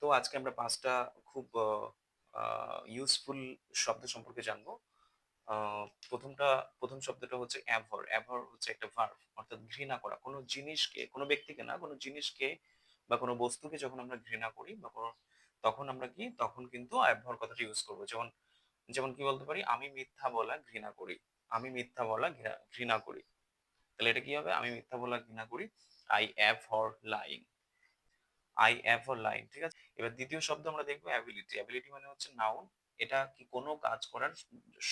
তো আজকে আমরা ৫ টা খুব ইউজফুল শব্দ সম্পর্কে জানবো। আ ১ম টা ১ম শব্দটা হচ্ছে abhor। abhor হচ্ছে একটা ভার্ব অর্থাৎ ঘৃণা করা। কোন জিনিসকে, কোন ব্যক্তিকে না, কোন জিনিসকে বা কোন বস্তুকে যখন আমরা ঘৃণা করি বা তখন আমরা কি? তখন কিন্তু abhor কথাটা ইউজ করব। যেমন যেমন কি বলতে পারি? আমি মিথ্যা বলা ঘৃণা করি। আমি মিথ্যা বলা ঘৃণা করি। তাহলে এটা কি হবে? আমি মিথ্যা বলা ঘৃণা করি। I abhor lying। I abhor lying, ঠিক আছে? এবার ২য় শব্দ আমরা দেখব অ্যাবিলিটি। অ্যাবিলিটি মানে হচ্ছে নাউন। এটা কি কোনো কাজ করার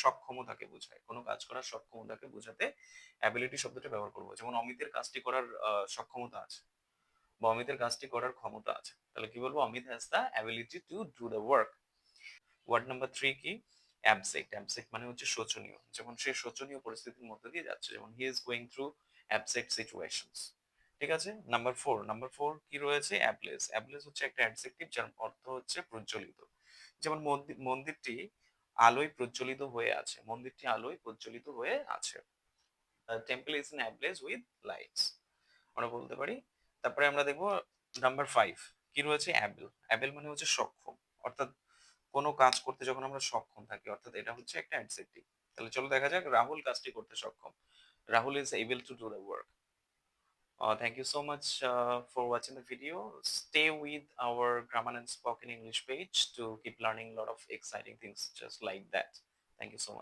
সক্ষমতাকে বোঝায়। কোনো কাজ করার সক্ষমতাকে বোঝাতে অ্যাবিলিটি শব্দটা ব্যবহার করব। যেমন অমিতের কাজটি করার সক্ষমতা আছে বা অমিতের কাজটি করার ক্ষমতা আছে। তাহলে কি বলবো? Amit has the ability to do the work। Ward number ৩ কি? অ্যাবসেক্ট। অ্যাবসেক্ট মানে হচ্ছে শোচনীয়। যেমন সে শোচনীয় পরিস্থিতির মধ্য দিয়ে যাচ্ছে। যেমন he is going through abject situations। ঠিক আছে? নাম্বার ৪ কি রয়েছে? অ্যাবলেস। অ্যাবলেস হচ্ছে একটা অ্যাডজেক্টিভ যার অর্থ হচ্ছে প্রজ্বলিত। যেমন মন্দিরটি আলোয় প্রজ্বলিত হয়ে আছে। মন্দিরটি আলোয় প্রজ্বলিত হয়ে আছে। Temple is in ablaze with lights. আমরা বলতে পারি। তারপরে আমরা দেখব নাম্বার ৫ কি রয়েছে? অ্যাবল। অ্যাবল মানে হচ্ছে সক্ষম। অর্থাৎ কোন কাজ করতে যখন আমরা সক্ষম থাকি অর্থাৎ এটা হচ্ছে একটা অ্যাডজেক্টিভ। তাহলে চলো দেখা যাক রাহুল কাজটি করতে সক্ষম। Rahul is able to do the work. Thank you so much for watching the video. Stay with our Grammar and Spoken English page to keep learning a lot of exciting things just like that. Thank you so much.